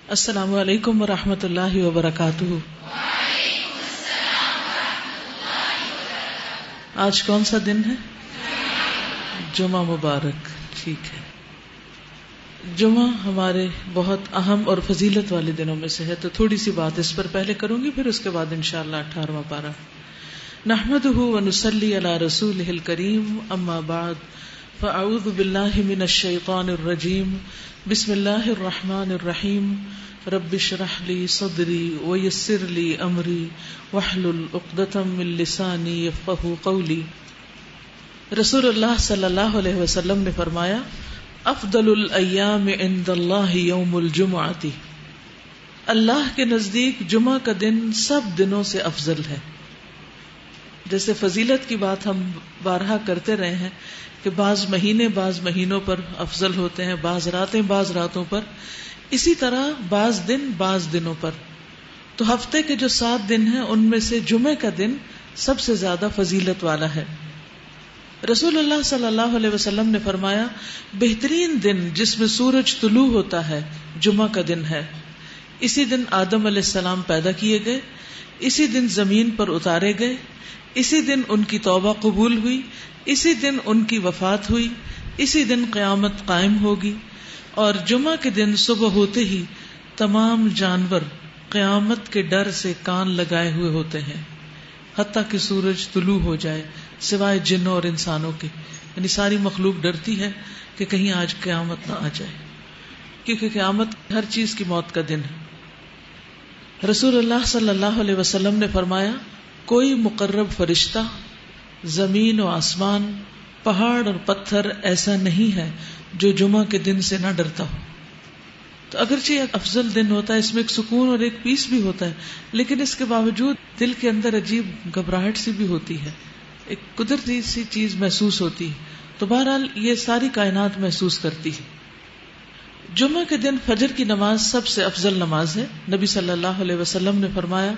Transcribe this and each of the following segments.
السلام علیکم ورحمۃ اللہ وبرکاتہ۔ آج کون سا دن ہے؟ جمعہ مبارک۔ ٹھیک ہے، جمعہ ہمارے بہت اہم اور فضیلت والے دنوں میں سے ہے، تو تھوڑی سی بات اس پر پہلے کروں گی، پھر اس کے بعد انشاءاللہ 18واں پارہ۔ نحمدہ ونصلی علی رسولہ الکریم، اما بعد فاعوذ باللہ من الشیطان الرجیم، بسم اللہ الرحمن الرحیم، رب اشرح لی صدری ویسر لی امری واحلل عقدۃ من لسانی یفقہوا قولی۔ رسول اللہ صلی اللہ علیہ وسلم نے فرمایا، افضل الایام عند اللہ یوم الجمعۃ، اللہ کے نزدیک جمعہ کا دن سب دنوں سے افضل ہے۔ جیسے فضیلت کی بات ہم بارہا کرتے رہے ہیں کہ بعض مہینے بعض مہینوں پر افضل ہوتے ہیں، بعض راتیں بعض راتوں پر، اسی طرح بعض دن بعض دنوں پر۔ تو ہفتے کے جو 7 دن ہیں ان میں سے جمعے کا دن سب سے زیادہ فضیلت والا ہے۔ رسول اللہ صلی اللہ علیہ وسلم نے فرمایا، بہترین دن جس میں سورج طلوع ہوتا ہے جمعہ کا دن ہے۔ اسی دن آدم علیہ السلام پیدا کیے گئے، اسی دن زمین پر اتارے گئے، اسی دن ان کی توبہ قبول ہوئی، اسی دن ان کی وفات ہوئی، اسی دن قیامت قائم ہوگی، اور جمعہ کے دن صبح ہوتے ہی تمام جانور قیامت کے ڈر سے کان لگائے ہوئے ہوتے ہیں، حتیٰ کہ سورج طلوع ہو جائے، سوائے جنوں اور انسانوں کے، یعنی ساری مخلوق ڈرتی ہے کہ کہیں آج قیامت نہ آ جائے، کیونکہ قیامت ہر چیز کی موت کا دن ہے۔ رسول اللہ صلی اللہ علیہ وسلم نے فرمایا، کوئی مقرب فرشتہ زمین و آسمان، پہاڑ اور پتھر ایسا نہیں ہے جو جمعہ کے دن سے نہ ڈرتا ہو۔ تو اگرچہ ایک افضل دن ہوتا ہے، اس میں ایک سکون اور ایک پیس بھی ہوتا ہے، لیکن اس کے باوجود دل کے اندر عجیب گھبراہٹ سی بھی ہوتی ہے، ایک قدرتی سی چیز محسوس ہوتی ہے۔ تو بہرحال یہ ساری کائنات محسوس کرتی ہے۔ جمعہ کے دن فجر کی نماز سب سے افضل نماز ہے۔ نبی صلی اللہ علیہ وسلم نے فرمایا،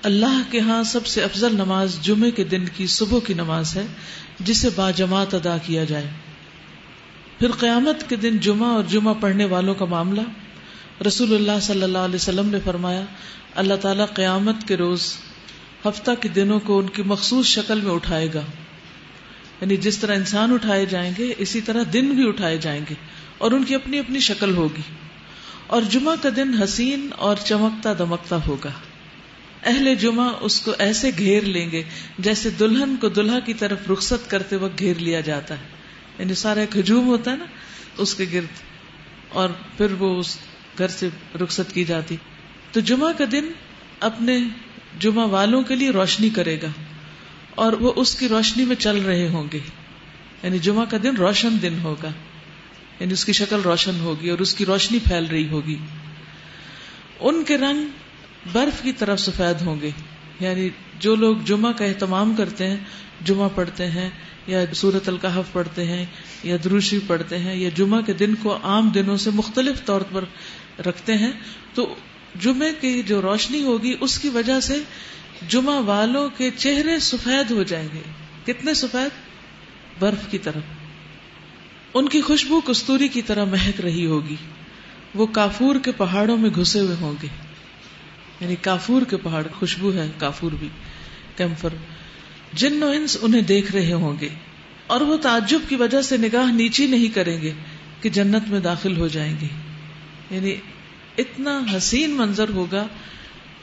اللہ کے ہاں سب سے افضل نماز جمعے کے دن کی صبح کی نماز ہے، جسے باجماعت ادا کیا جائے۔ پھر قیامت کے دن جمعہ اور جمعہ پڑھنے والوں کا معاملہ، رسول اللہ صلی اللہ علیہ وسلم نے فرمایا، اللہ تعالیٰ قیامت کے روز ہفتہ کے دنوں کو ان کی مخصوص شکل میں اٹھائے گا، یعنی جس طرح انسان اٹھائے جائیں گے اسی طرح دن بھی اٹھائے جائیں گے، اور ان کی اپنی اپنی شکل ہوگی، اور جمعہ کا دن حسین اور چمکتا دمکتا ہوگا۔ اہل جمعہ اس کو ایسے گھیر لیں گے جیسے دلہن کو دلہا کی طرف رخصت کرتے وقت گھیر لیا جاتا ہے، یعنی سارا ایک ہجوم ہوتا ہے نا اس کے گرد، اور پھر وہ اس گھر سے رخصت کی جاتی۔ تو جمعہ کا دن اپنے جمعہ والوں کے لیے روشنی کرے گا، اور وہ اس کی روشنی میں چل رہے ہوں گے، یعنی جمعہ کا دن روشن دن ہوگا، یعنی اس کی شکل روشن ہوگی اور اس کی روشنی پھیل رہی ہوگی۔ ان کے رنگ برف کی طرف سفید ہوں گے، یعنی جو لوگ جمعہ کا اہتمام کرتے ہیں، جمعہ پڑھتے ہیں یا سورۃ الکہف پڑھتے ہیں یا درود شریف پڑھتے ہیں یا جمعہ کے دن کو عام دنوں سے مختلف طور پر رکھتے ہیں، تو جمعے کی جو روشنی ہوگی اس کی وجہ سے جمعہ والوں کے چہرے سفید ہو جائیں گے۔ کتنے سفید؟ برف کی طرح۔ ان کی خوشبو کستوری کی طرح مہک رہی ہوگی، وہ کافور کے پہاڑوں میں گھسے ہوئے ہوں گے، یعنی کافور کے پہاڑ، خوشبو ہے کافور بھی، کیمفر۔ جن و انس انہیں دیکھ رہے ہوں گے، اور وہ تعجب کی وجہ سے نگاہ نیچی نہیں کریں گے کہ جنت میں داخل ہو جائیں گے، یعنی اتنا حسین منظر ہوگا،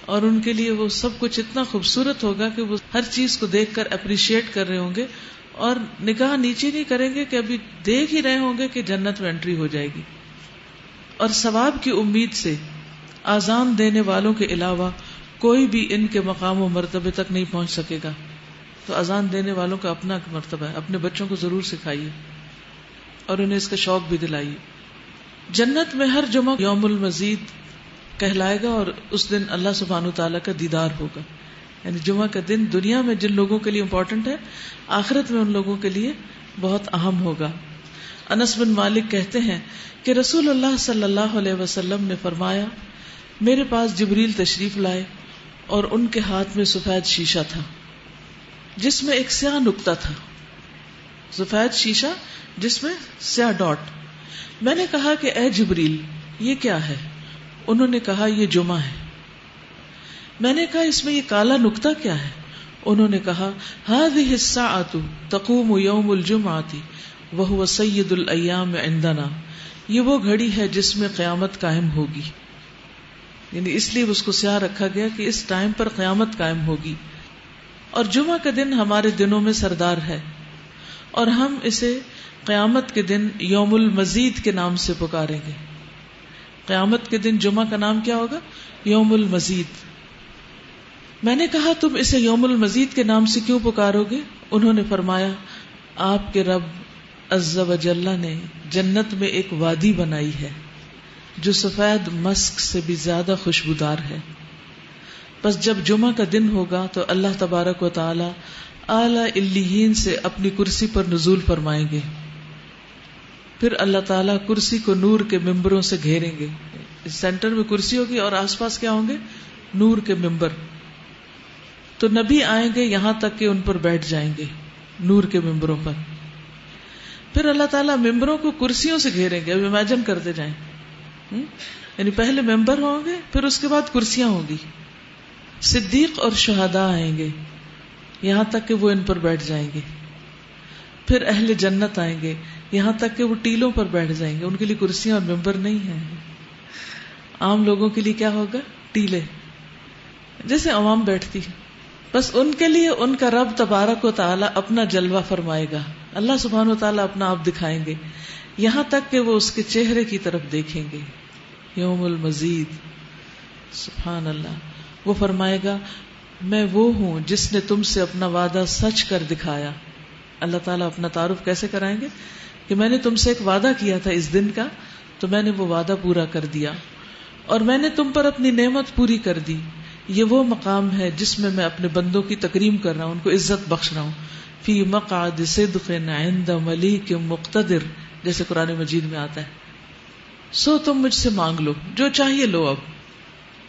اور ان کے لیے وہ سب کچھ اتنا خوبصورت ہوگا کہ وہ ہر چیز کو دیکھ کر اپریشیٹ کر رہے ہوں گے، اور نگاہ نیچی نہیں کریں گے کہ ابھی دیکھ ہی رہے ہوں گے کہ جنت میں انٹری ہو جائے گی۔ اور ثواب کی امید سے آذان دینے والوں کے علاوہ کوئی بھی ان کے مقام و مرتبے تک نہیں پہنچ سکے گا۔ تو اذان دینے والوں کا اپنا مرتبہ ہے، اپنے بچوں کو ضرور سکھائیے اور انہیں اس کا شوق بھی دلائیے۔ جنت میں ہر جمعہ یوم المزید کہلائے گا، اور اس دن اللہ سبحانہ وتعالیٰ کا دیدار ہوگا، یعنی جمعہ کا دن دنیا میں جن لوگوں کے لیے امپورٹنٹ ہے، آخرت میں ان لوگوں کے لیے بہت اہم ہوگا۔ انس بن مالک کہتے ہیں کہ رسول اللہ صلی اللہ علیہ وسلم نے فرمایا، میرے پاس جبریل تشریف لائے اور ان کے ہاتھ میں سفید شیشہ تھا جس میں ایک سیاہ نقطہ تھا، سفید شیشہ جس میں سیاہ ڈاٹ۔ میں نے کہا کہ اے جبریل، یہ کیا ہے؟ انہوں نے کہا یہ جمعہ ہے. میں نے کہا اس میں یہ کالا نقطہ کیا ہے؟ انہوں نے کہا هذه الساعة تقوم يوم الجمعة وهو سید الایام عندنا. یہ وہ گھڑی ہے جس میں قیامت قائم ہوگی، یعنی اس لیے اس کو سیاہ رکھا گیا کہ اس ٹائم پر قیامت قائم ہوگی. اور جمعہ کا دن ہمارے دنوں میں سردار ہے، اور ہم اسے قیامت کے دن یوم المزید کے نام سے پکاریں گے. قیامت کے دن جمعہ کا نام کیا ہوگا؟ یوم المزید. میں نے کہا تم اسے یوم المزید کے نام سے کیوں پکارو گے؟ انہوں نے فرمایا آپ کے رب عز و جل نے جنت میں ایک وادی بنائی ہے جو سفید مسک سے بھی زیادہ خوشبودار ہے. بس جب جمعہ کا دن ہوگا تو اللہ تبارک و تعالی اعلی علیین سے اپنی کرسی پر نزول فرمائیں گے. پھر اللہ تعالیٰ کرسی کو نور کے ممبروں سے گھیریں گے. اس سینٹر میں کرسی ہوگی اور آس پاس کیا ہوں گے؟ نور کے ممبر. تو نبی آئیں گے یہاں تک کہ ان پر بیٹھ جائیں گے نور کے ممبروں پر. پھر اللہ تعالیٰ ممبروں کو کرسیوں سے گھیریں گے. اب امیجن کرتے جائیں، یعنی پہلے ممبر ہوں گے، پھر اس کے بعد کرسیاں ہوں گی. صدیق اور شہداء آئیں گے یہاں تک کہ وہ ان پر بیٹھ جائیں گے. پھر اہل جنت آئیں گے یہاں تک کہ وہ ٹیلوں پر بیٹھ جائیں گے. ان کے لیے کرسیاں اور ممبر نہیں ہیں. عام لوگوں کے لیے کیا ہوگا؟ ٹیلے، جیسے عوام بیٹھتی ہے. بس ان کے لیے ان کا رب تبارک و تعالی اپنا جلوہ فرمائے گا. اللہ سبحانہ و تعالی اپنا آپ دکھائیں گے یہاں تک کہ وہ اس کے چہرے کی طرف دیکھیں گے. یوم المزید. سبحان اللہ. وہ فرمائے گا میں وہ ہوں جس نے تم سے اپنا وعدہ سچ کر دکھایا. اللہ تعالیٰ اپنا تعارف کیسے کرائیں گے کہ میں نے تم سے ایک وعدہ کیا تھا اس دن کا، تو میں نے وہ وعدہ پورا کر دیا، اور میں نے تم پر اپنی نعمت پوری کر دی. یہ وہ مقام ہے جس میں میں اپنے بندوں کی تکریم کر رہا ہوں، ان کو عزت بخش رہا ہوں. فی مقعد صدق عند ملیک مقتدر، جیسے قرآن مجید میں آتا ہے. سو تم مجھ سے مانگ لو جو چاہیے لو. اب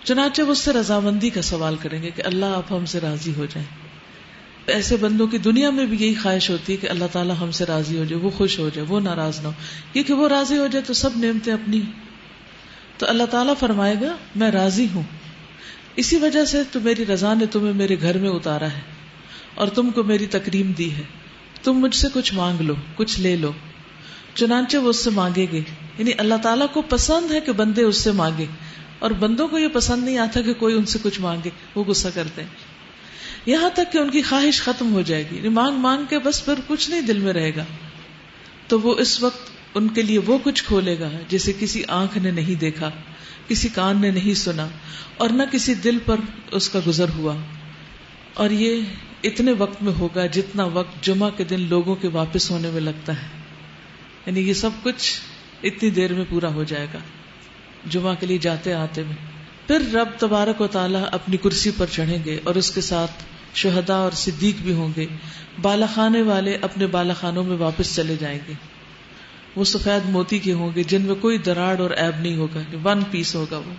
چنانچہ وہ اس سے رضامندی کا سوال کریں گے کہ اللہ آپ ہم سے راضی ہو جائیں. ایسے بندوں کی دنیا میں بھی یہی خواہش ہوتی ہے کہ اللہ تعالیٰ ہم سے راضی ہو جائے، وہ خوش ہو جائے، وہ ناراض نہ ہو، کیونکہ وہ راضی ہو جائے تو سب نعمتیں اپنی. تو اللہ تعالیٰ فرمائے گا میں راضی ہوں، اسی وجہ سے تو میری رضا نے تمہیں میرے گھر میں اتارا ہے اور تم کو میری تکریم دی ہے. تم مجھ سے کچھ مانگ لو، کچھ لے لو. چنانچہ وہ اس سے مانگیں گے. یعنی اللہ تعالیٰ کو پسند ہے کہ بندے اس سے مانگے، اور بندوں کو یہ پسند نہیں آتا کہ کوئی ان سے کچھ مانگے، وہ غصہ کرتے ہیں. یہاں تک کہ ان کی خواہش ختم ہو جائے گی. مانگ مانگ کے بس پھر کچھ نہیں دل میں رہے گا. تو وہ اس وقت ان کے لیے وہ کچھ کھولے گا جسے کسی آنکھ نے نہیں دیکھا، کسی کان نے نہیں سنا، اور نہ کسی دل پر اس کا گزر ہوا. اور یہ اتنے وقت میں ہوگا جتنا وقت جمعہ کے دن لوگوں کے واپس ہونے میں لگتا ہے. یعنی یہ سب کچھ اتنی دیر میں پورا ہو جائے گا جمعہ کے لیے جاتے آتے میں. پھر رب تبارک و تعالیٰ اپنی کرسی پر چڑھیں گے اور اس کے ساتھ شہداء اور صدیق بھی ہوں گے. بالا خانے والے اپنے بالا خانوں میں واپس چلے جائیں گے. وہ سفید موتی کے ہوں گے جن میں کوئی دراڑ اور عیب نہیں ہوگا، ون پیس ہوگا وہ.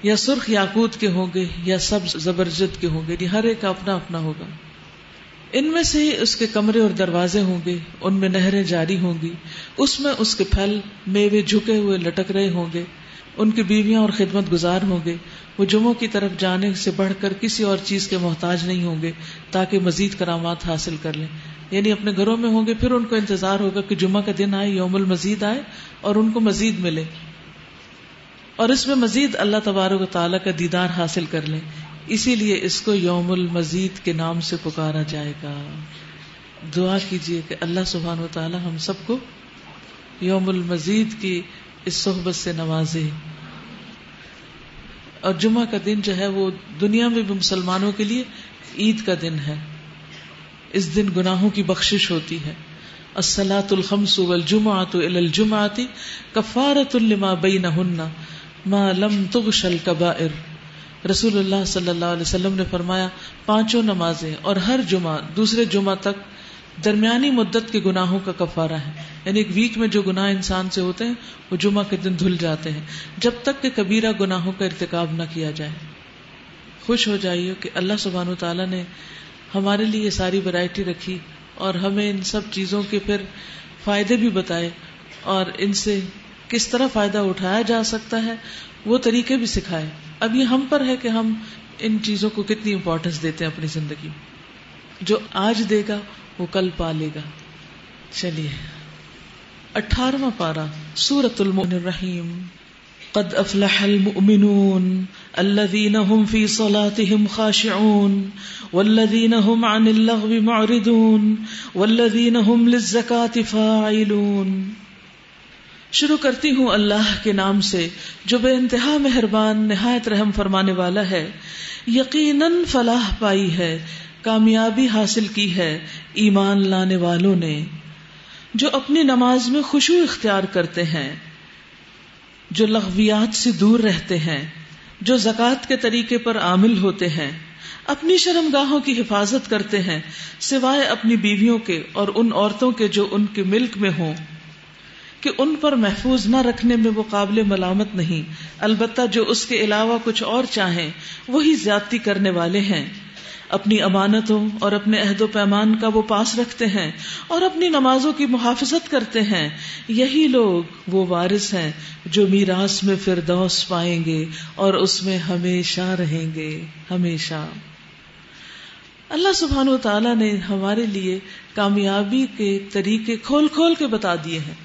یا سرخ یاقوت کے ہوں گے یا سبز زبرجد کے ہوں گے، ہر ایک اپنا اپنا ہوگا. ان میں سے ہی اس کے کمرے اور دروازے ہوں گے، ان میں نہریں جاری ہوں گی، اس میں اس کے پھل میوے جھکے ہوئے لٹک رہے ہوں گے. ان کی بیویاں اور خدمت گزار ہوں گے. وہ جمعوں کی طرف جانے سے بڑھ کر کسی اور چیز کے محتاج نہیں ہوں گے تاکہ مزید کرامات حاصل کر لیں. یعنی اپنے گھروں میں ہوں گے، پھر ان کو انتظار ہوگا کہ جمعہ کا دن آئے، یوم المزید آئے اور ان کو مزید ملے، اور اس میں مزید اللہ تبارک و تعالیٰ کا دیدار حاصل کر لیں. اسی لیے اس کو یوم المزید کے نام سے پکارا جائے گا. دعا کیجیے کہ اللہ سبحانہ و تعالیٰ ہم سب کو یوم المزید کی اس صحبت سے نوازے. اور جمعہ کا دن جو ہے وہ دنیا میں بھی مسلمانوں کے لیے عید کا دن ہے. اس دن گناہوں کی بخشش ہوتی ہے. الصلاۃ الخمس والجمعۃ الی الجمعۃ کفارۃ لما بینہن ما لم تغش الکبائر. رسول اللہ صلی اللہ علیہ وسلم نے فرمایا 5 نمازیں اور ہر جمعہ دوسرے جمعہ تک درمیانی مدت کے گناہوں کا کفارہ ہے. یعنی ایک ویک میں جو گناہ انسان سے ہوتے ہیں وہ جمعہ کے دن دھل جاتے ہیں جب تک کہ کبیرہ گناہوں کا ارتکاب نہ کیا جائے. خوش ہو جائیے کہ اللہ سبحانہ و تعالیٰ نے ہمارے لیے یہ ساری ورائٹی رکھی اور ہمیں ان سب چیزوں کے پھر فائدے بھی بتائے اور ان سے کس طرح فائدہ اٹھایا جا سکتا ہے وہ طریقے بھی سکھائے. اب یہ ہم پر ہے کہ ہم ان چیزوں کو کتنی امپورٹنس دیتے ہیں اپنی زندگی میں. جو آج دے گا وہ کل پا لے گا. چلیے 18واں پارہ سورۃ المؤمن الرحیم. قد افلح المؤمنون الذين هم في صلاتهم خاشعون والذين هم عن اللغو معرضون والذين هم للزكاة فاعلون. شروع کرتی ہوں اللہ کے نام سے جو بے انتہا مہربان نہایت رحم فرمانے والا ہے. یقیناً فلاح پائی ہے، کامیابی حاصل کی ہے ایمان لانے والوں نے جو اپنی نماز میں خشوع اختیار کرتے ہیں، جو لغویات سے دور رہتے ہیں، جو زکوٰۃ کے طریقے پر عامل ہوتے ہیں، اپنی شرمگاہوں کی حفاظت کرتے ہیں سوائے اپنی بیویوں کے اور ان عورتوں کے جو ان کے ملک میں ہوں کہ ان پر محفوظ نہ رکھنے میں وہ قابل ملامت نہیں، البتہ جو اس کے علاوہ کچھ اور چاہیں وہی زیادتی کرنے والے ہیں. اپنی امانتوں اور اپنے عہد و پیمان کا وہ پاس رکھتے ہیں اور اپنی نمازوں کی محافظت کرتے ہیں. یہی لوگ وہ وارث ہیں جو میراث میں فردوس پائیں گے اور اس میں ہمیشہ رہیں گے. ہمیشہ. اللہ سبحانہ و تعالیٰ نے ہمارے لیے کامیابی کے طریقے کھول کھول کے بتا دیے ہیں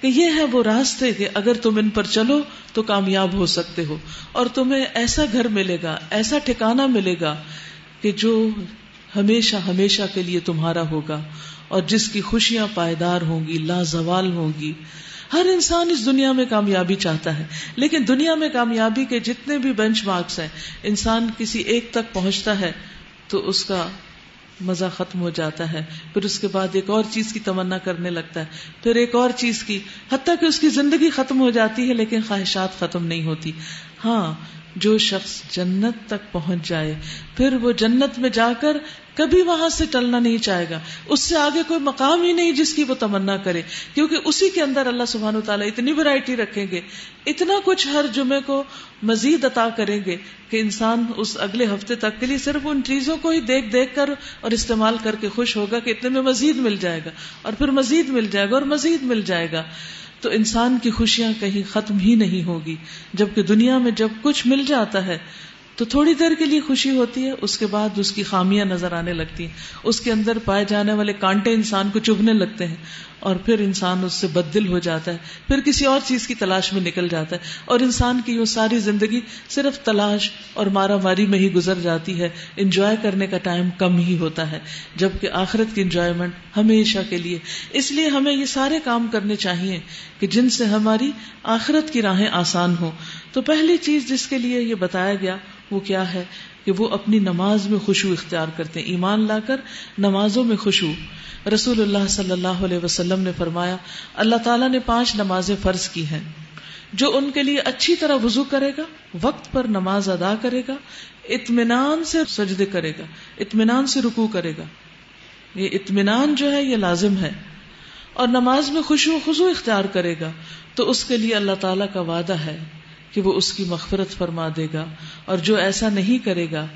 کہ یہ ہے وہ راستے کہ اگر تم ان پر چلو تو کامیاب ہو سکتے ہو، اور تمہیں ایسا گھر ملے گا، ایسا ٹھکانہ ملے گا کہ جو ہمیشہ ہمیشہ کے لیے تمہارا ہوگا اور جس کی خوشیاں پائیدار ہوں گی، لا زوال ہوں گی. ہر انسان اس دنیا میں کامیابی چاہتا ہے، لیکن دنیا میں کامیابی کے جتنے بھی بینچ مارکس ہیں، انسان کسی ایک تک پہنچتا ہے تو اس کا مزہ ختم ہو جاتا ہے، پھر اس کے بعد ایک اور چیز کی تمنا کرنے لگتا ہے، پھر ایک اور چیز کی، حتیٰ کہ اس کی زندگی ختم ہو جاتی ہے لیکن خواہشات ختم نہیں ہوتی. ہاں، جو شخص جنت تک پہنچ جائے پھر وہ جنت میں جا کر کبھی وہاں سے ٹلنا نہیں چاہے گا. اس سے آگے کوئی مقام ہی نہیں جس کی وہ تمنا کرے، کیونکہ اسی کے اندر اللہ سبحانہ وتعالیٰ اتنی ویرائٹی رکھیں گے، اتنا کچھ ہر جمعے کو مزید عطا کریں گے کہ انسان اس اگلے ہفتے تک کے لیے صرف ان چیزوں کو ہی دیکھ دیکھ کر اور استعمال کر کے خوش ہوگا کہ اتنے میں مزید مل جائے گا اور پھر مزید مل جائے گا اور مزید مل جائے گا. تو انسان کی خوشیاں کہیں ختم ہی نہیں ہوگی. جبکہ دنیا میں جب کچھ مل جاتا ہے تو تھوڑی دیر کے لیے خوشی ہوتی ہے، اس کے بعد اس کی خامیاں نظر آنے لگتی ہیں، اس کے اندر پائے جانے والے کانٹے انسان کو چبھنے لگتے ہیں اور پھر انسان اس سے بددل ہو جاتا ہے، پھر کسی اور چیز کی تلاش میں نکل جاتا ہے اور انسان کی وہ ساری زندگی صرف تلاش اور مارا ماری میں ہی گزر جاتی ہے. انجوائے کرنے کا ٹائم کم ہی ہوتا ہے، جبکہ آخرت کی انجوائمنٹ ہمیشہ کے لیے. اس لیے ہمیں یہ سارے کام کرنے چاہیے کہ جن سے ہماری آخرت کی راہیں آسان ہوں. تو پہلی چیز جس کے لیے یہ بتایا گیا وہ کیا ہے کہ وہ اپنی نماز میں خشوع اختیار کرتے ہیں. ایمان لا کر نمازوں میں خشوع. رسول اللہ صلی اللہ علیہ وسلم نے فرمایا اللہ تعالیٰ نے 5 نمازیں فرض کی ہیں. جو ان کے لیے اچھی طرح وضو کرے گا، وقت پر نماز ادا کرے گا، اطمینان سے سجدے کرے گا، اطمینان سے رکوع کرے گا. یہ اطمینان جو ہے یہ لازم ہے. اور نماز میں خشوع خضوع اختیار کرے گا تو اس کے لیے اللہ تعالیٰ کا وعدہ ہے کہ وہ اس کی مغفرت فرما دے گا. اور جو ایسا نہیں کرے گا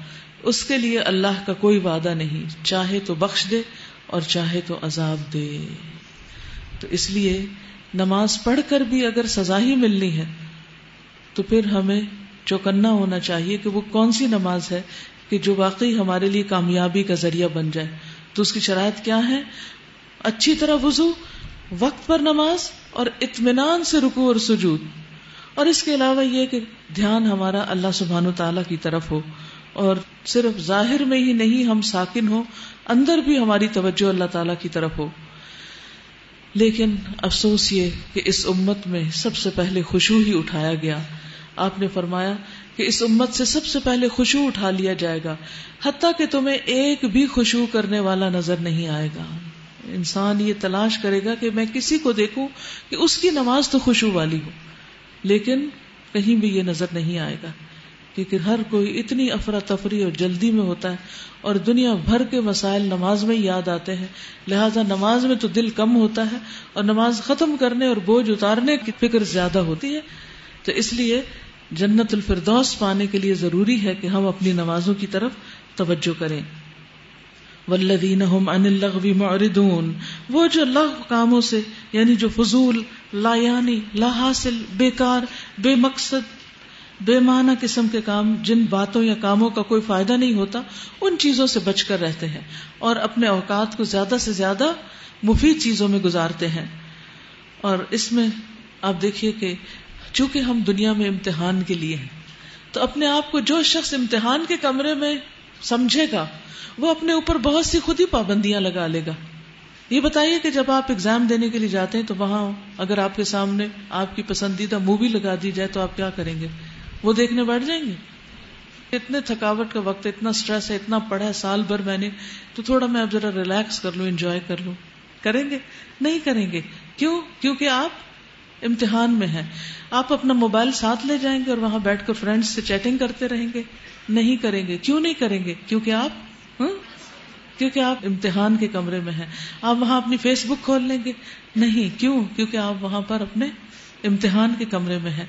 اس کے لیے اللہ کا کوئی وعدہ نہیں، چاہے تو بخش دے اور چاہے تو عذاب دے. تو اس لیے نماز پڑھ کر بھی اگر سزا ہی ملنی ہے تو پھر ہمیں چوکنا ہونا چاہیے کہ وہ کون سی نماز ہے کہ جو واقعی ہمارے لیے کامیابی کا ذریعہ بن جائے. تو اس کی شرائط کیا ہے؟ اچھی طرح وضو، وقت پر نماز اور اطمینان سے رکوع اور سجود. اور اس کے علاوہ یہ کہ دھیان ہمارا اللہ سبحانہ وتعالیٰ کی طرف ہو اور صرف ظاہر میں ہی نہیں ہم ساکن ہو، اندر بھی ہماری توجہ اللہ تعالیٰ کی طرف ہو. لیکن افسوس یہ کہ اس امت میں سب سے پہلے خشوع ہی اٹھایا گیا. آپ نے فرمایا کہ اس امت سے سب سے پہلے خشوع اٹھا لیا جائے گا، حتیٰ کہ تمہیں ایک بھی خشوع کرنے والا نظر نہیں آئے گا. انسان یہ تلاش کرے گا کہ میں کسی کو دیکھوں کہ اس کی نماز تو خشوع والی ہو، لیکن کہیں بھی یہ نظر نہیں آئے گا کیونکہ ہر کوئی اتنی افراتفری اور جلدی میں ہوتا ہے اور دنیا بھر کے مسائل نماز میں یاد آتے ہیں. لہٰذا نماز میں تو دل کم ہوتا ہے اور نماز ختم کرنے اور بوجھ اتارنے کی فکر زیادہ ہوتی ہے. تو اس لیے جنت الفردوس پانے کے لیے ضروری ہے کہ ہم اپنی نمازوں کی طرف توجہ کریں. والذین هم عن اللغو معرضون، وہ جو لغو کاموں سے یعنی جو فضول، لا یعنی، لا حاصل، بیکار، بے مقصد، بے معنی قسم کے کام، جن باتوں یا کاموں کا کوئی فائدہ نہیں ہوتا، ان چیزوں سے بچ کر رہتے ہیں اور اپنے اوقات کو زیادہ سے زیادہ مفید چیزوں میں گزارتے ہیں. اور اس میں آپ دیکھیے کہ چونکہ ہم دنیا میں امتحان کے لیے ہیں، تو اپنے آپ کو جو شخص امتحان کے کمرے میں سمجھے گا وہ اپنے اوپر بہت سی خود ہی پابندیاں لگا لے گا. یہ بتائیے کہ جب آپ ایگزام دینے کے لیے جاتے ہیں تو وہاں اگر آپ کے سامنے آپ کی پسندیدہ مووی لگا دی جائے تو آپ کیا کریں گے؟ وہ دیکھنے بیٹھ جائیں گے؟ اتنے تھکاوٹ کا وقت ہے، اتنا سٹریس ہے، اتنا پڑھا ہے سال بھر میں نے، تو تھوڑا میں اب ذرا ریلیکس کر لوں، انجوائے کر لوں. کریں گے؟ نہیں کریں گے. کیوں؟ کیونکہ آپ امتحان میں ہیں. آپ اپنا موبائل ساتھ لے جائیں گے اور وہاں بیٹھ کر فرینڈز سے چیٹنگ کرتے رہیں گے؟ نہیں کریں گے. کیوں نہیں کریں گے؟ کیونکہ آپ امتحان کے کمرے میں ہیں. آپ وہاں اپنی فیس بک کھول لیں گے؟ نہیں. کیوں؟ کیونکہ آپ وہاں پر اپنے امتحان کے کمرے میں ہیں.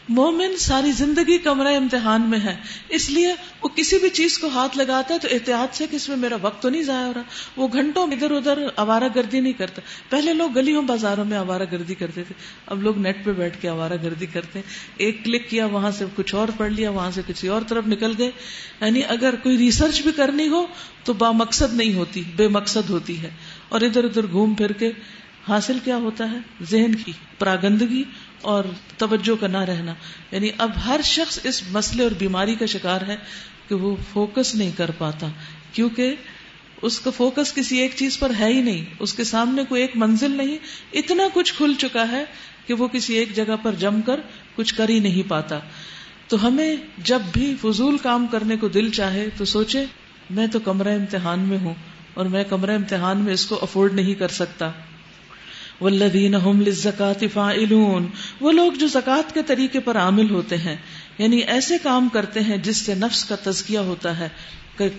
مومن ساری زندگی کمرہ امتحان میں ہے، اس لیے وہ کسی بھی چیز کو ہاتھ لگاتا ہے تو احتیاط سے کہ اس میں میرا وقت تو نہیں ضائع ہو رہا. وہ گھنٹوں ادھر ادھر آوارہ گردی نہیں کرتا. پہلے لوگ گلیوں بازاروں میں آوارہ گردی کرتے تھے، اب لوگ نیٹ پہ بیٹھ کے آوارہ گردی کرتے ہیں. ایک کلک کیا، وہاں سے کچھ اور پڑھ لیا، وہاں سے کسی اور طرف نکل گئے. یعنی اگر کوئی ریسرچ بھی کرنی ہو تو با مقصد نہیں ہوتی، بے مقصد ہوتی ہے. اور ادھر ادھر گھوم پھر کے حاصل کیا ہوتا ہے؟ ذہن کی پراگندگی اور توجہ کا نہ رہنا. یعنی اب ہر شخص اس مسئلے اور بیماری کا شکار ہے کہ وہ فوکس نہیں کر پاتا، کیونکہ اس کا فوکس کسی ایک چیز پر ہے ہی نہیں، اس کے سامنے کوئی ایک منزل نہیں. اتنا کچھ کھل چکا ہے کہ وہ کسی ایک جگہ پر جم کر کچھ کر ہی نہیں پاتا. تو ہمیں جب بھی فضول کام کرنے کو دل چاہے تو سوچے میں تو کمرہ امتحان میں ہوں اور میں کمرہ امتحان میں اس کو افورڈ نہیں کر سکتا. والذین هم للزکاۃ فاعلون، وہ لوگ جو زکوٰۃ کے طریقے پر عامل ہوتے ہیں، یعنی ایسے کام کرتے ہیں جس سے نفس کا تزکیہ ہوتا ہے،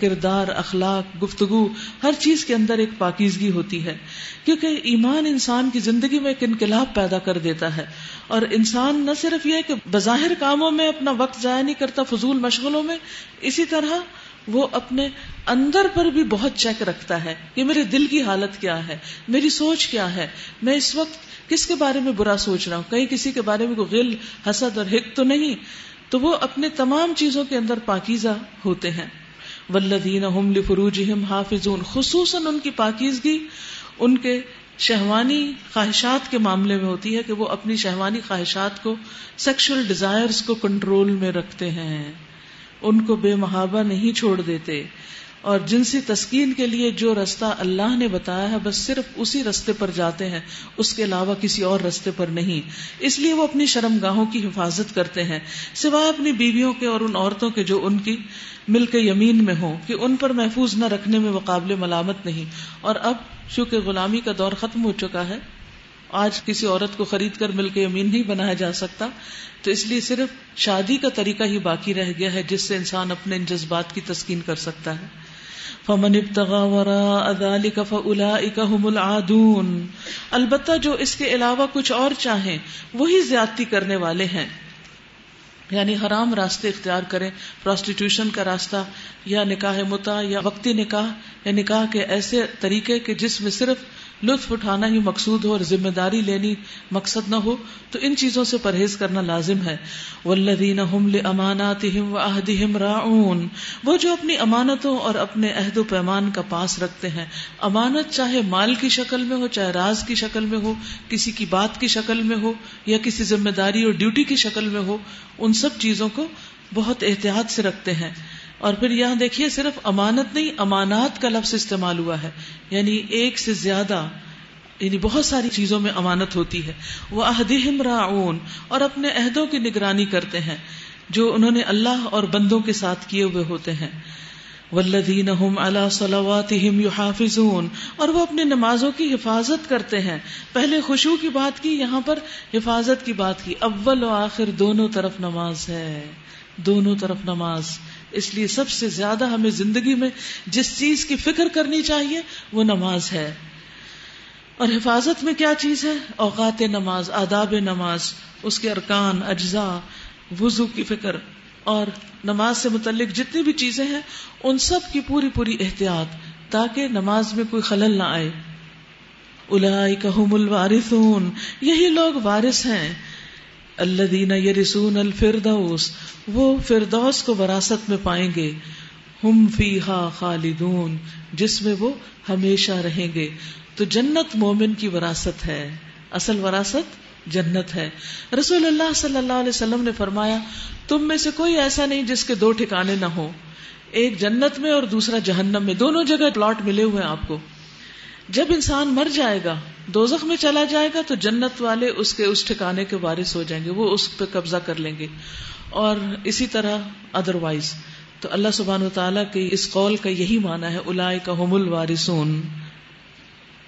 کردار، اخلاق، گفتگو، ہر چیز کے اندر ایک پاکیزگی ہوتی ہے. کیونکہ ایمان انسان کی زندگی میں ایک انقلاب پیدا کر دیتا ہے، اور انسان نہ صرف یہ کہ بظاہر کاموں میں اپنا وقت ضائع نہیں کرتا، فضول مشغلوں میں، اسی طرح وہ اپنے اندر پر بھی بہت چیک رکھتا ہے کہ میرے دل کی حالت کیا ہے، میری سوچ کیا ہے، میں اس وقت کس کے بارے میں برا سوچ رہا ہوں، کہیں کسی کے بارے میں کوئی غل، حسد اور حقد تو نہیں. تو وہ اپنے تمام چیزوں کے اندر پاکیزہ ہوتے ہیں. والذین هم لفروجہم حافظون، خصوصاً ان کی پاکیزگی ان کے شہوانی خواہشات کے معاملے میں ہوتی ہے کہ وہ اپنی شہوانی خواہشات کو، سیکشل ڈیزائرز کو کنٹرول میں رکھتے ہیں، ان کو بے محابہ نہیں چھوڑ دیتے. اور جنسی تسکین کے لیے جو رستہ اللہ نے بتایا ہے بس صرف اسی رستے پر جاتے ہیں، اس کے علاوہ کسی اور رستے پر نہیں. اس لیے وہ اپنی شرمگاہوں کی حفاظت کرتے ہیں، سوائے اپنی بیویوں کے اور ان عورتوں کے جو ان کی ملک یمین میں ہوں، کہ ان پر محفوظ نہ رکھنے میں وہ قابل ملامت نہیں. اور اب چونکہ غلامی کا دور ختم ہو چکا ہے، آج کسی عورت کو خرید کر ملک یمین نہیں بنایا جا سکتا، تو اس لیے صرف شادی کا طریقہ ہی باقی رہ گیا ہے جس سے انسان اپنے ان جذبات کی تسکین کر سکتا ہے. فمن ابتغى وراء ذلك فاولئك هم العادون، البتہ جو اس کے علاوہ کچھ اور چاہیں وہی زیادتی کرنے والے ہیں. یعنی حرام راستے اختیار کریں، پراسٹیٹیوشن کا راستہ، یا نکاح متع، یا وقتی نکاح، یا نکاح کے ایسے طریقے کہ جس میں صرف لطف اٹھانا ہی مقصود ہو اور ذمہ داری لینی مقصد نہ ہو، تو ان چیزوں سے پرہیز کرنا لازم ہے. والذین هم لاماناتهم وعہدهم راعون، وہ جو اپنی امانتوں اور اپنے عہد و پیمان کا پاس رکھتے ہیں. امانت چاہے مال کی شکل میں ہو، چاہے راز کی شکل میں ہو، کسی کی بات کی شکل میں ہو، یا کسی ذمہ داری اور ڈیوٹی کی شکل میں ہو، ان سب چیزوں کو بہت احتیاط سے رکھتے ہیں. اور پھر یہاں دیکھیے صرف امانت نہیں، امانات کا لفظ استعمال ہوا ہے، یعنی ایک سے زیادہ، یعنی بہت ساری چیزوں میں امانت ہوتی ہے. وعہدہم راعون، اور اپنے عہدوں کی نگرانی کرتے ہیں جو انہوں نے اللہ اور بندوں کے ساتھ کیے ہوئے ہوتے ہیں. والذین هم علی صلواتہم یحافظون، اور وہ اپنے نمازوں کی حفاظت کرتے ہیں. پہلے خشوع کی بات کی، یہاں پر حفاظت کی بات کی. اول و آخر دونوں طرف نماز ہے، دونوں طرف نماز. اس لیے سب سے زیادہ ہمیں زندگی میں جس چیز کی فکر کرنی چاہیے وہ نماز ہے. اور حفاظت میں کیا چیز ہے؟ اوقات نماز، آداب نماز، اس کے ارکان، اجزاء، وضو کی فکر، اور نماز سے متعلق جتنی بھی چیزیں ہیں ان سب کی پوری پوری احتیاط. تاکہ نماز میں کوئی خلل نہ آئے. اولئک ھم الوارثون، یہی لوگ وارث ہیں. الذین یرثون الفردوس، وہ فردوس کو وراثت میں پائیں گے. ہم فیہا خالدون، جس میں وہ ہمیشہ رہیں گے. تو جنت مومن کی وراثت ہے، اصل وراثت جنت ہے. رسول اللہ صلی اللہ علیہ وسلم نے فرمایا تم میں سے کوئی ایسا نہیں جس کے دو ٹھکانے نہ ہو، ایک جنت میں اور دوسرا جہنم میں، دونوں جگہ پلاٹ ملے ہوئے ہیں آپ کو. جب انسان مر جائے گا، دوزخ میں چلا جائے گا، تو جنت والے اس کے اس ٹھکانے کے وارث ہو جائیں گے، وہ اس پہ قبضہ کر لیں گے. اور اسی طرح ادروائز. تو اللہ سبحانہ وتعالیٰ کے اس قول کا یہی معنی ہے اولئک ھم الوارثون.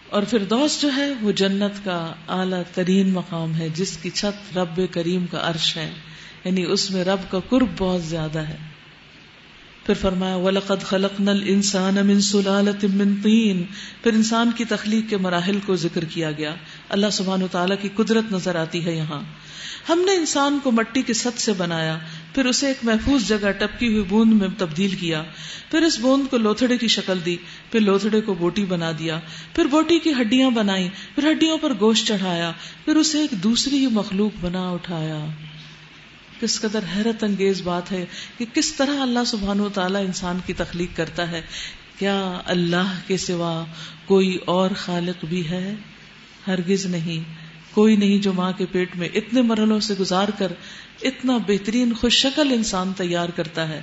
اور فردوس جو ہے وہ جنت کا اعلیٰ ترین مقام ہے، جس کی چھت رب کریم کا عرش ہے، یعنی اس میں رب کا قرب بہت زیادہ ہے. پھر فرمایا وَلَقَدْ خَلَقْنَا الْإِنسَانَ مِنْ سُلَالَةٍ مِّن طِينٍ. پھر انسان کی تخلیق کے مراحل کو ذکر کیا گیا. اللہ سبحانہ وتعالیٰ کی قدرت نظر آتی ہے یہاں. ہم نے انسان کو مٹی کے سط سے بنایا، پھر اسے ایک محفوظ جگہ ٹپکی ہوئی بوند میں تبدیل کیا، پھر اس بوند کو لوتھڑے کی شکل دی، پھر لوتھڑے کو بوٹی بنا دیا، پھر بوٹی کی ہڈیاں بنائیں، پھر ہڈیوں پر گوشت چڑھایا، پھر اسے ایک دوسری ہی مخلوق بنا اٹھایا. کس قدر حیرت انگیز بات ہے کہ کس طرح اللہ سبحانہ و تعالیٰ انسان کی تخلیق کرتا ہے. کیا اللہ کے سوا کوئی اور خالق بھی ہے؟ ہرگز نہیں. کوئی نہیں جو ماں کے پیٹ میں اتنے مرحلوں سے گزار کر اتنا بہترین خوش شکل انسان تیار کرتا ہے.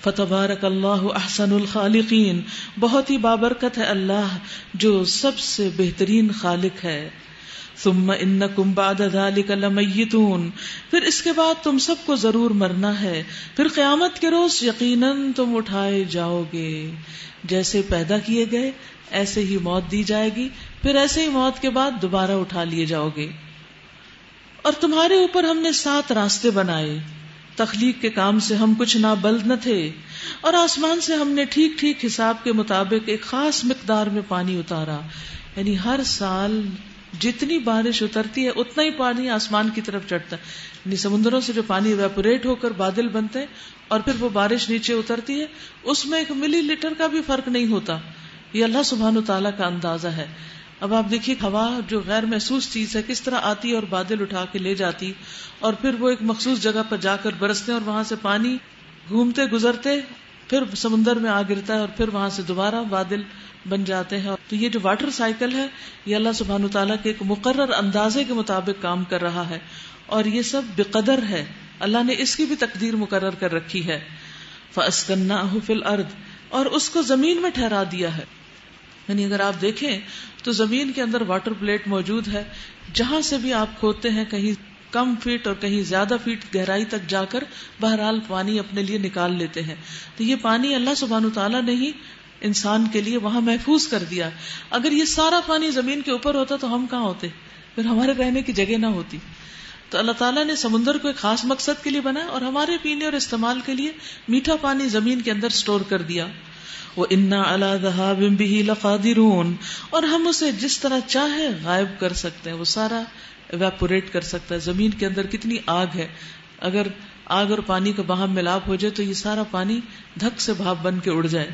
فتبارک اللہ احسن الخالقین. بہت ہی بابرکت ہے اللہ جو سب سے بہترین خالق ہے. ثم انکم بعد ذلک لمیتون. پھر اس کے بعد تم سب کو ضرور مرنا ہے، پھر قیامت کے روز یقیناً تم اٹھائے جاؤ گے. جیسے پیدا کیے گئے ایسے ہی موت دی جائے گی، پھر ایسے ہی موت کے بعد دوبارہ اٹھا لیے جاؤ گے. اور تمہارے اوپر ہم نے 7 راستے بنائے. تخلیق کے کام سے ہم کچھ نابلد نہ تھے، اور آسمان سے ہم نے ٹھیک ٹھیک حساب کے مطابق ایک خاص مقدار میں پانی اتارا. یعنی ہر سال جتنی بارش اترتی ہے اتنا ہی پانی آسمان کی طرف چڑھتا ہے. یعنی سمندروں سے جو پانی ایویپوریٹ ہو کر بادل بنتے ہیں اور پھر وہ بارش نیچے اترتی ہے، اس میں 1 ملی لیٹر کا بھی فرق نہیں ہوتا. یہ اللہ سبحانہ تعالیٰ کا اندازہ ہے. اب آپ دیکھیے ہوا جو غیر محسوس چیز ہے کس طرح آتی اور بادل اٹھا کے لے جاتی، اور پھر وہ ایک مخصوص جگہ پر جا کر برستے اور وہاں سے پانی گھومتے گزرتے پھر سمندر میں آ گرتا ہے اور پھر وہاں سے دوبارہ بادل بن جاتے ہیں. تو یہ جو واٹر سائیکل ہے یہ اللہ سبحانہ تعالیٰ کے ایک مقرر اندازے کے مطابق کام کر رہا ہے، اور یہ سب بقدر ہے. اللہ نے اس کی بھی تقدیر مقرر کر رکھی ہے. فَأَسْكَنَّاهُ فِي الْأَرْضِ. اور اس کو زمین میں ٹھہرا دیا ہے. یعنی اگر آپ دیکھیں تو زمین کے اندر واٹر پلیٹ موجود ہے، جہاں سے بھی آپ کھودتے ہیں کہیں کم فیٹ اور کہیں زیادہ فیٹ گہرائی تک جا کر بہرحال پانی اپنے لیے نکال لیتے ہیں. تو یہ پانی اللہ سبحانہ تعالیٰ نے ہی انسان کے لیے وہاں محفوظ کر دیا. اگر یہ سارا پانی زمین کے اوپر ہوتا تو ہم کہاں ہوتے، پھر ہمارے رہنے کی جگہ نہ ہوتی. تو اللہ تعالیٰ نے سمندر کو ایک خاص مقصد کے لیے بنایا اور ہمارے پینے اور استعمال کے لیے میٹھا پانی زمین کے اندر سٹور کر دیا. وَإِنَّا عَلَى ذَهَابٍ بِهِ لَقَادِرُونَ. اور ہم اسے جس طرح چاہے غائب کر سکتے ہیں، وہ سارا ایویپوریٹ کر سکتا ہے. زمین کے اندر کتنی آگ ہے، اگر آگ اور پانی کا باہم ملاپ ہو جائے تو یہ سارا پانی دھک سے بھاپ بن کے اڑ جائے.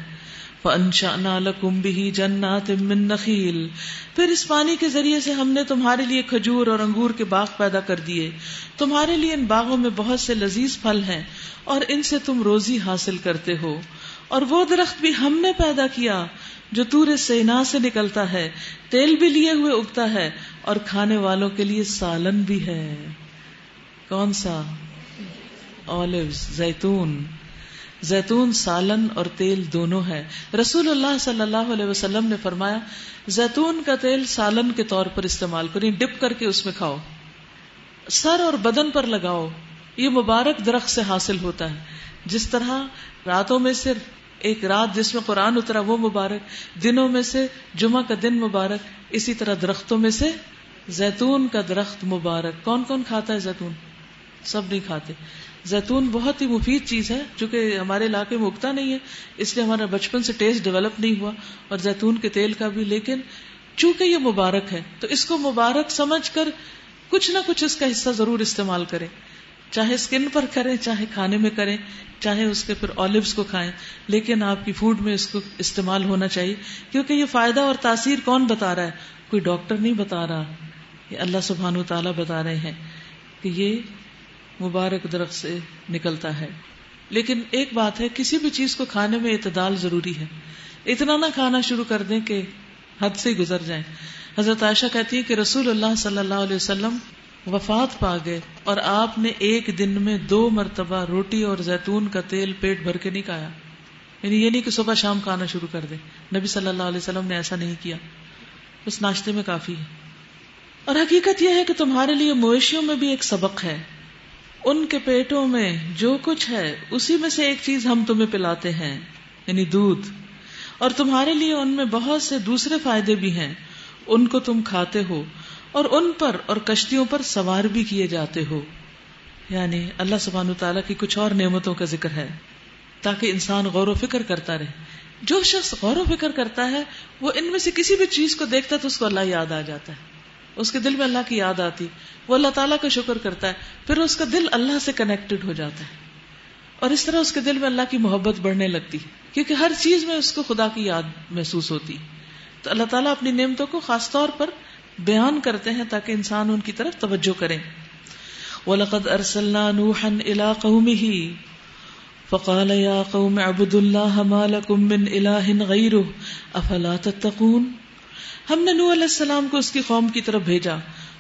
فَأَنشَأْنَا لَكُمْ بِهِ جَنَّاتٍ مِّن نَخِيلٍ. پھر اس پانی کے ذریعے سے ہم نے تمہارے لیے کھجور اور انگور کے باغ پیدا کر دیے. تمہارے لیے ان باغوں میں بہت سے لذیذ پھل ہیں اور ان سے تم روزی حاصل کرتے ہو. اور وہ درخت بھی ہم نے پیدا کیا جو طور سینا سے نکلتا ہے، تیل بھی لیے ہوئے اگتا ہے اور کھانے والوں کے لیے سالن بھی ہے. کون سا؟ اولیوز، زیتون. زیتون سالن اور تیل دونوں ہے. رسول اللہ صلی اللہ علیہ وسلم نے فرمایا زیتون کا تیل سالن کے طور پر استعمال کریں، ڈپ کر کے اس میں کھاؤ، سر اور بدن پر لگاؤ. یہ مبارک درخت سے حاصل ہوتا ہے. جس طرح راتوں میں سے ایک رات جس میں قرآن اترا وہ مبارک، دنوں میں سے جمعہ کا دن مبارک، اسی طرح درختوں میں سے زیتون کا درخت مبارک. کون کون کھاتا ہے زیتون؟ سب نہیں کھاتے. زیتون بہت ہی مفید چیز ہے، چونکہ ہمارے علاقے میں اگتا نہیں ہے اس لیے ہمارا بچپن سے ٹیسٹ ڈیولپ نہیں ہوا، اور زیتون کے تیل کا بھی. لیکن چونکہ یہ مبارک ہے تو اس کو مبارک سمجھ کر کچھ نہ کچھ اس کا حصہ ضرور استعمال کریں. چاہے اسکن پر کریں چاہے کھانے میں کریں چاہے اس کے پھر اولیوز کو کھائیں، لیکن آپ کی فوڈ میں اس کو استعمال ہونا چاہیے، کیونکہ یہ فائدہ اور تاثیر کون بتا رہا ہے؟ کوئی ڈاکٹر نہیں بتا رہا، یہ اللہ سبحانہ و تعالیٰ بتا رہے ہیں کہ یہ مبارک درخت سے نکلتا ہے۔ لیکن ایک بات ہے، کسی بھی چیز کو کھانے میں اعتدال ضروری ہے، اتنا نہ کھانا شروع کر دیں کہ حد سے گزر جائیں۔ حضرت عائشہ کہتی ہے کہ رسول اللہ صلی اللہ علیہ وسلم وفات پا گئے اور آپ نے ایک دن میں 2 مرتبہ روٹی اور زیتون کا تیل پیٹ بھر کے نہیں کھایا، یعنی یہ نہیں کہ صبح شام کھانا شروع کر دیں، نبی صلی اللہ علیہ وسلم نے ایسا نہیں کیا، بس ناشتے میں کافی ہے۔ اور حقیقت یہ ہے کہ تمہارے لیے مویشیوں میں بھی ایک سبق ہے، ان کے پیٹوں میں جو کچھ ہے اسی میں سے ایک چیز ہم تمہیں پلاتے ہیں، یعنی دودھ، اور تمہارے لیے ان میں بہت سے دوسرے فائدے بھی ہیں، ان کو تم کھاتے ہو اور ان پر اور کشتیوں پر سوار بھی کیے جاتے ہو۔ یعنی اللہ سبحانہ وتعالیٰ کی کچھ اور نعمتوں کا ذکر ہے تاکہ انسان غور و فکر کرتا رہے۔ جو شخص غور و فکر کرتا ہے وہ ان میں سے کسی بھی چیز کو دیکھتا ہے تو اس کو اللہ یاد آ جاتا ہے، اس کے دل میں اللہ کی یاد آتی، وہ اللہ تعالیٰ کا شکر کرتا ہے، پھر اس کا دل اللہ سے کنیکٹڈ ہو جاتا ہے، اور اس طرح اس کے دل میں اللہ کی محبت بڑھنے لگتی، کیونکہ ہر چیز میں اس کو خدا کی یاد محسوس ہوتی۔ تو اللہ تعالیٰ اپنی نعمتوں کو خاص طور پر بیان کرتے ہیں تاکہ انسان ان کی طرف توجہ کرے۔ وَلَقَدْ أَرْسَلْنَا نُوحًا إِلَىٰ قَوْمِهِ فَقَالَ يَا قَوْمِ اعْبُدُوا اللَّهَ مَا لَكُم مِّنْ إِلَٰهٍ غَيْرُهُ أَفَلَا تَتَّقُونَ۔ ہم نے نوح علیہ السلام کو اس کی قوم کی طرف بھیجا،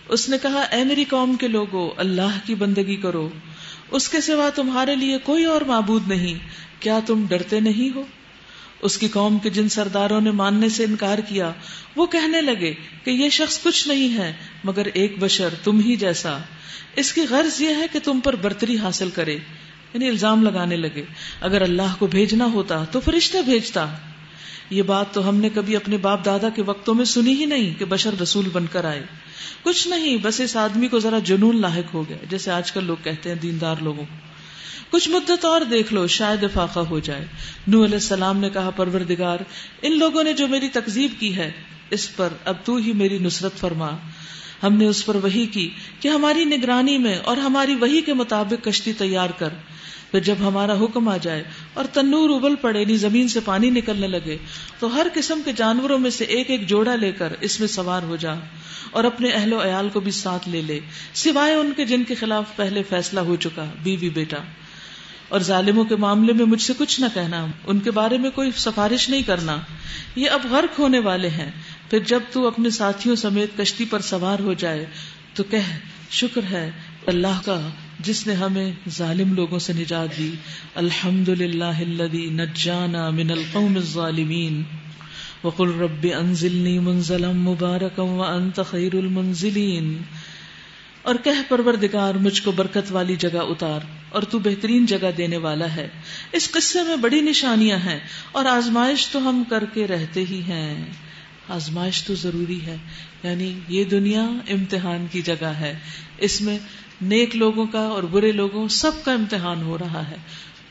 اس نے کہا اے میری قوم کے لوگو، اللہ کی بندگی کرو، اس کے سوا تمہارے لیے کوئی اور معبود نہیں، کیا تم ڈرتے نہیں ہو؟ اس کی قوم کے جن سرداروں نے ماننے سے انکار کیا وہ کہنے لگے کہ یہ شخص کچھ نہیں ہے مگر ایک بشر تم ہی جیسا، اس کی غرض یہ ہے کہ تم پر برتری حاصل کرے، یعنی الزام لگانے لگے، اگر اللہ کو بھیجنا ہوتا تو فرشتے بھیجتا۔ یہ بات تو ہم نے کبھی اپنے باپ دادا کے وقتوں میں سنی ہی نہیں کہ بشر رسول بن کر آئے، کچھ نہیں، بس اس آدمی کو ذرا جنون لاحق ہو گیا، جیسے آج کل لوگ کہتے ہیں دیندار لوگوں کو، کچھ مدت اور دیکھ لو شاید افاقہ ہو جائے۔ نوح علیہ السلام نے کہا پروردگار، ان لوگوں نے جو میری تکذیب کی ہے اس پر اب تو ہی میری نصرت فرما۔ ہم نے اس پر وحی کی کہ ہماری نگرانی میں اور ہماری وحی کے مطابق کشتی تیار کر، پھر جب ہمارا حکم آ جائے اور تنور ابل پڑے، یعنی زمین سے پانی نکلنے لگے، تو ہر قسم کے جانوروں میں سے ایک ایک جوڑا لے کر اس میں سوار ہو جا، اور اپنے اہل و عیال کو بھی ساتھ لے لے، سوائے ان کے جن کے خلاف پہلے فیصلہ ہو چکا، بیوی بیٹا۔ اور ظالموں کے معاملے میں مجھ سے کچھ نہ کہنا، ان کے بارے میں کوئی سفارش نہیں کرنا، یہ اب غرق ہونے والے ہیں۔ پھر جب تو اپنے ساتھیوں سمیت کشتی پر سوار ہو جائے تو کہہ شکر ہے اللہ کا جس نے ہمیں ظالم لوگوں سے نجات دی، الحمدللہ الذی نجانا من القوم الظالمین، وقل رب انزلنی منزلا مبارکا وانت خیر المنزلین، اور کہہ پروردگار مجھ کو برکت والی جگہ اتار اور تو بہترین جگہ دینے والا ہے۔ اس قصے میں بڑی نشانیاں ہیں اور آزمائش تو ہم کر کے رہتے ہی ہیں، آزمائش تو ضروری ہے، یعنی یہ دنیا امتحان کی جگہ ہے، اس میں نیک لوگوں کا اور برے لوگوں سب کا امتحان ہو رہا ہے،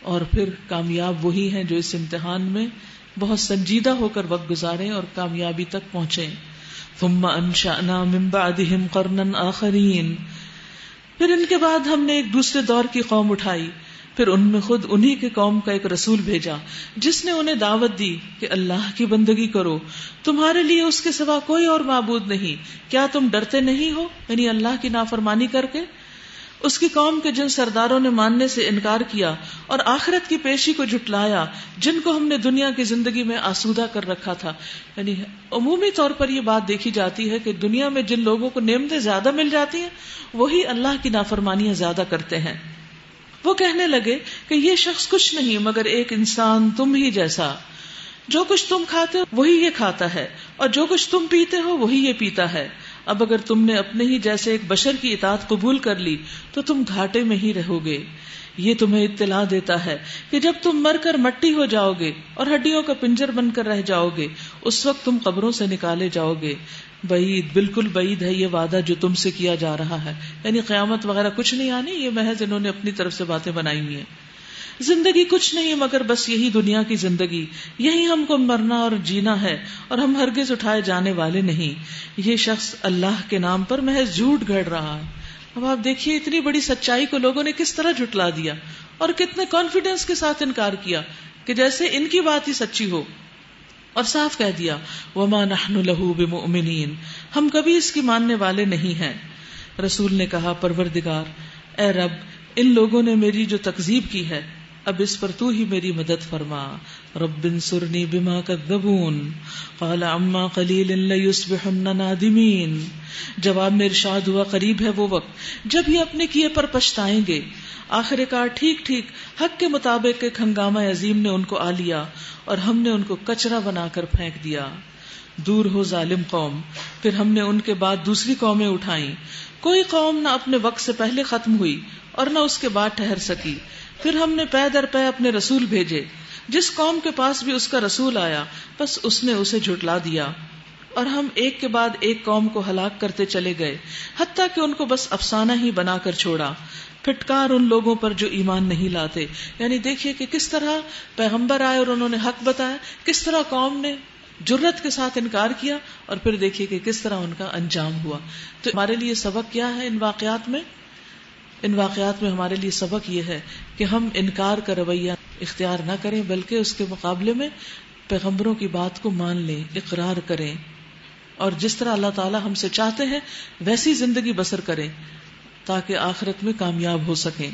اور پھر کامیاب وہی ہیں جو اس امتحان میں بہت سنجیدہ ہو کر وقت گزاریں اور کامیابی تک پہنچیں۔ ثم انشأنا من بعدهم قرنا آخرین، پھر ان کے بعد ہم نے ایک دوسرے دور کی قوم اٹھائی، پھر ان میں خود انہی کے قوم کا ایک رسول بھیجا جس نے انہیں دعوت دی کہ اللہ کی بندگی کرو، تمہارے لیے اس کے سوا کوئی اور معبود نہیں، کیا تم ڈرتے نہیں ہو؟ یعنی اللہ کی نافرمانی کر کے اس کی قوم کے جن سرداروں نے ماننے سے انکار کیا اور آخرت کی پیشی کو جھٹلایا، جن کو ہم نے دنیا کی زندگی میں آسودہ کر رکھا تھا۔ یعنی عمومی طور پر یہ بات دیکھی جاتی ہے کہ دنیا میں جن لوگوں کو نعمتیں زیادہ مل جاتی ہیں وہی اللہ کی نافرمانیاں زیادہ کرتے ہیں۔ وہ کہنے لگے کہ یہ شخص کچھ نہیں مگر ایک انسان تم ہی جیسا، جو کچھ تم کھاتے ہو وہی یہ کھاتا ہے اور جو کچھ تم پیتے ہو وہی یہ پیتا ہے، اب اگر تم نے اپنے ہی جیسے ایک بشر کی اطاعت قبول کر لی تو تم گھاٹے میں ہی رہو گے۔ یہ تمہیں اطلاع دیتا ہے کہ جب تم مر کر مٹی ہو جاؤ گے اور ہڈیوں کا پنجر بن کر رہ جاؤ گے اس وقت تم قبروں سے نکالے جاؤ گے۔ بعید، بالکل بعید ہے یہ وعدہ جو تم سے کیا جا رہا ہے، یعنی قیامت وغیرہ کچھ نہیں آنی، یہ محض انہوں نے اپنی طرف سے باتیں بنائی ہوئی ہیں۔ زندگی کچھ نہیں مگر بس یہی دنیا کی زندگی، یہی ہم کو مرنا اور جینا ہے اور ہم ہرگز اٹھائے جانے والے نہیں۔ یہ شخص اللہ کے نام پر محض جھوٹ گھڑ رہا ہے، اب آپ دیکھیے اتنی بڑی سچائی کو لوگوں نے کس طرح جھٹلا دیا اور کتنے کانفیڈنس کے ساتھ انکار کیا کہ جیسے ان کی بات ہی سچی ہو، اور صاف کہہ دیا وما نحن له بمؤمنین، ہم کبھی اس کی ماننے والے نہیں ہیں۔ رسول نے کہا پروردگار اے رب، ان لوگوں نے میری جو تکذیب کی ہے اب اس پر تو ہی میری مدد فرما۔ رب انصرنی بما کذبون قال عما قلیل لیصبحن نادمین۔ جواب میں ارشاد ہوا قریب ہے وہ وقت جب یہ اپنے کیے پر پچھتائیں گے، آخر کار ٹھیک ٹھیک حق کے مطابق ایک ہنگامہ عظیم نے ان کو آ لیا اور ہم نے ان کو کچرا بنا کر پھینک دیا۔ دور ہو ظالم قوم، پھر ہم نے ان کے بعد دوسری قومیں اٹھائیں۔ کوئی قوم نہ اپنے وقت سے پہلے ختم ہوئی اور نہ اس کے بعد ٹھہر سکی۔ پھر ہم نے پے در پے اپنے رسول بھیجے، جس قوم کے پاس بھی اس کا رسول آیا بس اس نے اسے جھٹلا دیا، اور ہم ایک کے بعد ایک قوم کو ہلاک کرتے چلے گئے حتیٰ کہ ان کو بس افسانہ ہی بنا کر چھوڑا۔ پھٹکار ان لوگوں پر جو ایمان نہیں لاتے۔ یعنی دیکھیے کہ کس طرح پیغمبر آئے اور انہوں نے حق بتایا، کس طرح قوم نے جرت کے ساتھ انکار کیا، اور پھر دیکھیے کہ کس طرح ان کا انجام ہوا۔ تو ہمارے لیے سبق کیا ہے ان واقعات میں؟ ان واقعات میں ہمارے لیے سبق یہ ہے کہ ہم انکار کا رویہ اختیار نہ کریں، بلکہ اس کے مقابلے میں پیغمبروں کی بات کو مان لیں، اقرار کریں، اور جس طرح اللہ تعالی ہم سے چاہتے ہیں ویسی زندگی بسر کریں تاکہ آخرت میں کامیاب ہو سکیں۔